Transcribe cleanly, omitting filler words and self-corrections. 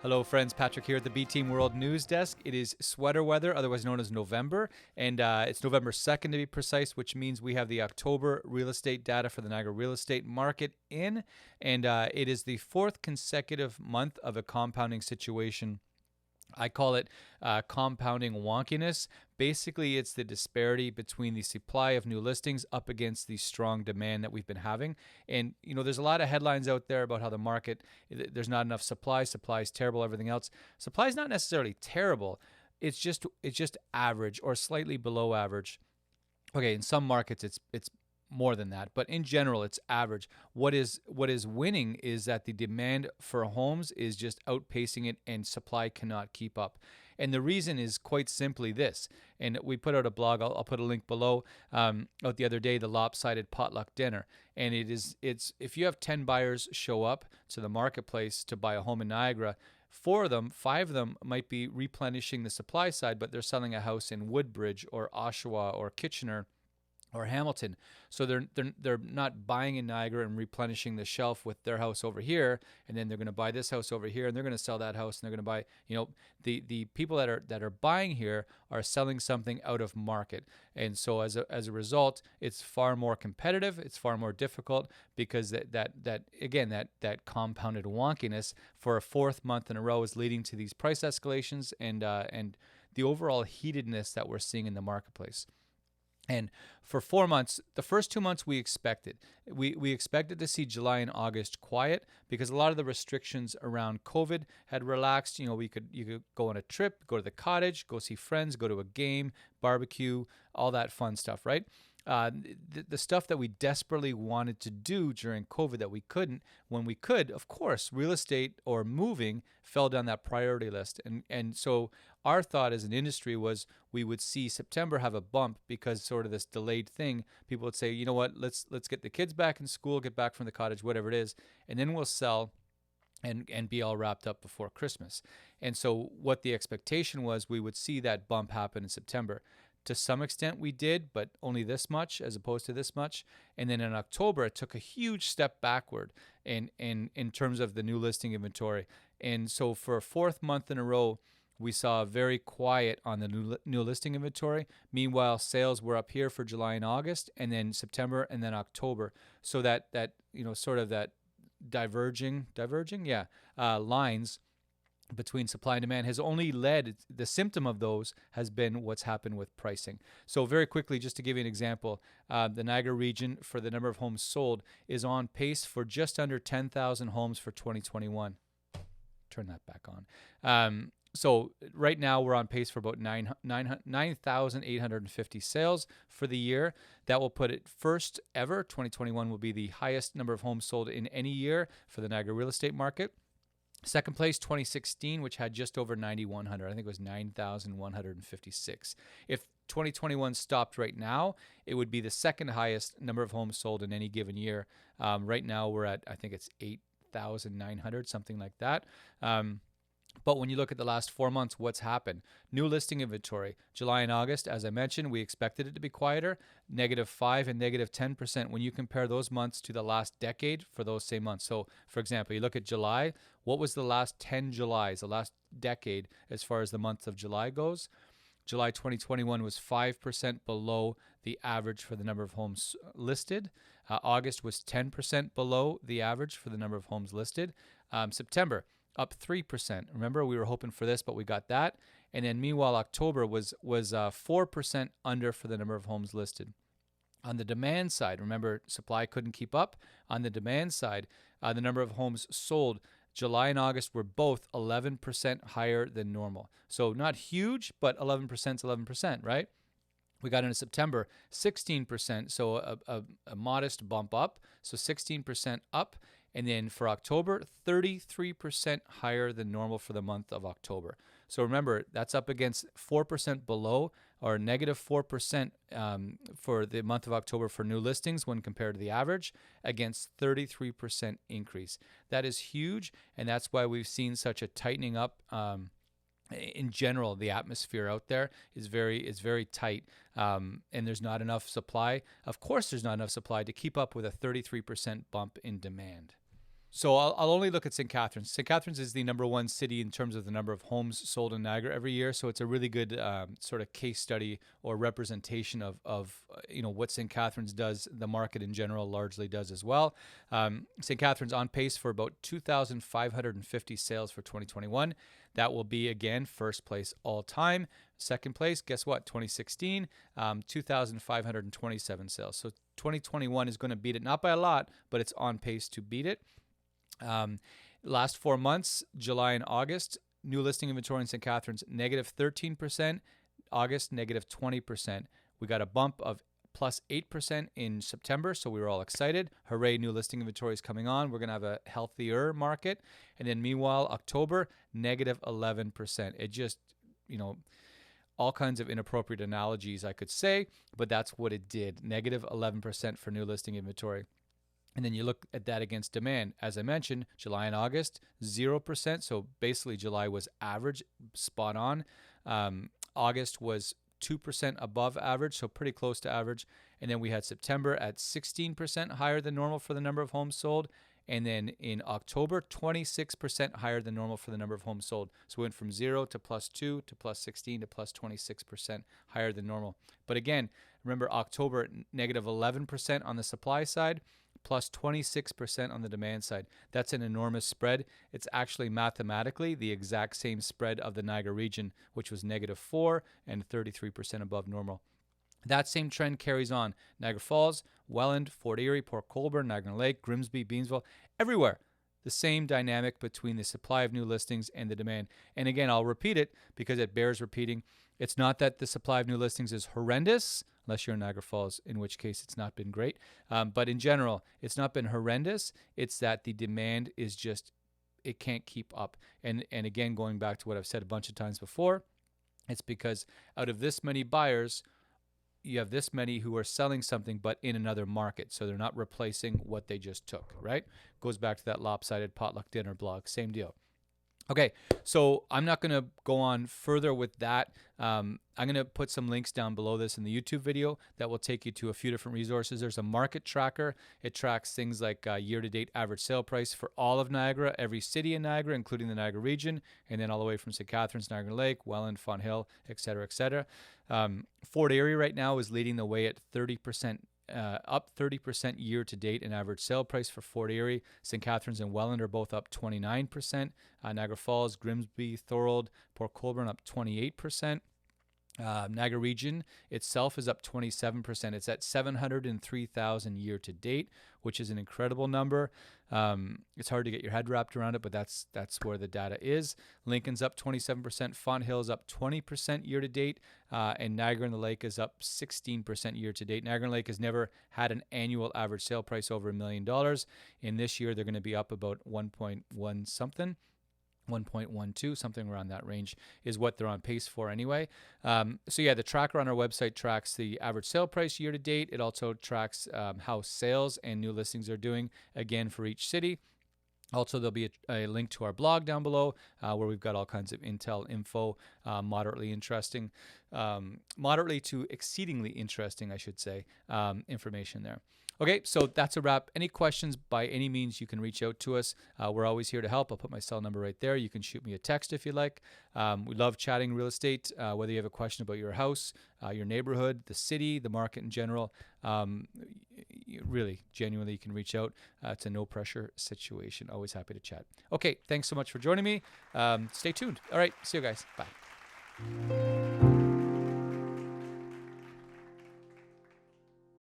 Hello, friends. Patrick here at the B-Team World News Desk. It is sweater weather, otherwise known as November, and it's November 2nd to be precise, which means we have the October real estate data for the Niagara real estate market in, and it is the fourth consecutive month of a compounding situation. I call it compounding wonkiness. Basically, it's the disparity between the supply of new listings up against the strong demand that we've been having. And, there's a lot of headlines out there about how the market, there's not enough supply is terrible, everything else. Supply is not necessarily terrible. It's just average or slightly below average. Okay, in some markets, it's more than that, but in general, it's average. What is winning is that the demand for homes is just outpacing it, and supply cannot keep up. And the reason is quite simply this. And we put out a blog. I'll put a link below. Out the other day, the lopsided potluck dinner, and it's if you have 10 buyers show up to the marketplace to buy a home in Niagara. 5 of them might be replenishing the supply side, but they're selling a house in Woodbridge or Oshawa or Kitchener or Hamilton. So they're not buying in Niagara and replenishing the shelf with their house over here, and then they're going to buy this house over here, and they're going to sell that house, and they're going to buy, the people that are buying here are selling something out of market. And so as a result, it's far more competitive, it's far more difficult, because that compounded wonkiness for a fourth month in a row is leading to these price escalations and the overall heatedness that we're seeing in the marketplace. And for 4 months, the first 2 months we expected. We expected to see July and August quiet because a lot of the restrictions around COVID had relaxed. You could go on a trip, go to the cottage, go see friends, go to a game, barbecue, all that fun stuff, right? The stuff that we desperately wanted to do during COVID that we couldn't, when we could, of course, real estate or moving fell down that priority list. And so our thought as an industry was we would see September have a bump because sort of this delayed thing. People would say, you know what, let's get the kids back in school, get back from the cottage, whatever it is, and then we'll sell and be all wrapped up before Christmas. And so what the expectation was, we would see that bump happen in September. To some extent we did, but only this much as opposed to this much. And then in October, it took a huge step backward in terms of the new listing inventory. And so for a fourth month in a row, we saw very quiet on the new listing inventory. Meanwhile, sales were up here for July and August, and then September, and then October. So that sort of that diverging lines between supply and demand has only led, the symptom of those has been what's happened with pricing. So very quickly, just to give you an example, the Niagara region for the number of homes sold is on pace for just under 10,000 homes for 2021. Turn that back on. So right now we're on pace for about 9,850 sales for the year. That will put it first ever. 2021 will be the highest number of homes sold in any year for the Niagara real estate market. Second place, 2016, which had just over 9,100. I think it was 9,156. If 2021 stopped right now, it would be the second highest number of homes sold in any given year. Right now, we're at, I think it's 8,900, something like that. But when you look at the last 4 months, what's happened? New listing inventory. July and August, as I mentioned, we expected it to be quieter, -5% and -10% when you compare those months to the last decade for those same months. So, for example, you look at July. What was the last 10 Julys, the last decade, as far as the month of July goes? July 2021 was 5% below the average for the number of homes listed. August was 10% below the average for the number of homes listed. September, up 3%. Remember, we were hoping for this, but we got that. And then meanwhile, October was 4% under for the number of homes listed. On the demand side, remember, supply couldn't keep up. On the demand side, the number of homes sold, July and August were both 11% higher than normal. So not huge, but 11% is 11%, right? We got into September, 16%, so a modest bump up, so 16% up. And then for October, 33% higher than normal for the month of October. So remember, that's up against 4% below, or -4% for the month of October for new listings when compared to the average, against 33% increase. That is huge, and that's why we've seen such a tightening up. In general, the atmosphere out there is very tight, and there's not enough supply. Of course, there's not enough supply to keep up with a 33% bump in demand. So I'll only look at St. Catharines. St. Catharines is the number one city in terms of the number of homes sold in Niagara every year. So it's a really good sort of case study or representation of what St. Catharines does. The market in general largely does as well. St. Catharines on pace for about 2,550 sales for 2021. That will be, again, first place all time. Second place, guess what? 2016, 2,527 sales. So 2021 is going to beat it, not by a lot, but it's on pace to beat it. Last 4 months, July and August, new listing inventory in St. Catharines, negative 13%, August, negative 20%. We got a bump of plus 8% in September, so we were all excited. Hooray, new listing inventory is coming on. We're going to have a healthier market. And then meanwhile, October, negative 11%. It just, all kinds of inappropriate analogies I could say, but that's what it did. Negative 11% for new listing inventory. And then you look at that against demand. As I mentioned, July and August, 0%. So basically July was average, spot on. August was 2% above average, so pretty close to average. And then we had September at 16% higher than normal for the number of homes sold. And then in October, 26% higher than normal for the number of homes sold. So we went from 0 to plus 2 to plus 16 to plus 26% higher than normal. But again, remember October, negative 11% on the supply side, plus 26% on the demand side. That's an enormous spread. It's actually mathematically the exact same spread of the Niagara region, which was negative 4 and 33% above normal. That same trend carries on. Niagara Falls, Welland, Fort Erie, Port Colborne, Niagara Lake, Grimsby, Beamsville, everywhere. The same dynamic between the supply of new listings and the demand. And again, I'll repeat it because it bears repeating. It's not that the supply of new listings is horrendous, unless you're in Niagara Falls, in which case it's not been great. But in general, it's not been horrendous. It's that the demand is just, it can't keep up. And again, going back to what I've said a bunch of times before, it's because out of this many buyers, you have this many who are selling something but in another market. So they're not replacing what they just took, right? Goes back to that lopsided potluck dinner blog. Same deal. Okay, so I'm not going to go on further with that. I'm going to put some links down below this in the YouTube video that will take you to a few different resources. There's a market tracker. It tracks things like year-to-date average sale price for all of Niagara, every city in Niagara, including the Niagara region, and then all the way from St. Catharines, Niagara Lake, Welland, Fonthill, et cetera, et cetera. Fort Erie right now is leading the way at 30%. Up 30% year to date in average sale price for Fort Erie. St. Catharines and Welland are both up 29%. Niagara Falls, Grimsby, Thorold, Port Colborne up 28%. Niagara region itself is up 27%. It's at 703,000 year to date, which is an incredible number. It's hard to get your head wrapped around it, but that's where the data is. Lincoln's up 27%. Fonthill's up 20% year to date. And Niagara and the Lake is up 16% year to date. Niagara and the Lake has never had an annual average sale price over $1 million. In this year, they're going to be up about 1.1 something. 1.12, something around that range is what they're on pace for anyway. So yeah, the tracker on our website tracks the average sale price year to date. It also tracks how sales and new listings are doing, again, for each city. Also, there'll be a link to our blog down below where we've got all kinds of intel info, moderately to exceedingly interesting, I should say, information there. Okay, so that's a wrap. Any questions, by any means, you can reach out to us. We're always here to help. I'll put my cell number right there. You can shoot me a text if you like. We love chatting real estate, whether you have a question about your house, your neighborhood, the city, the market in general. Really, genuinely, you can reach out. It's a no-pressure situation. Always happy to chat. Okay, thanks so much for joining me. Stay tuned. All right, see you guys. Bye.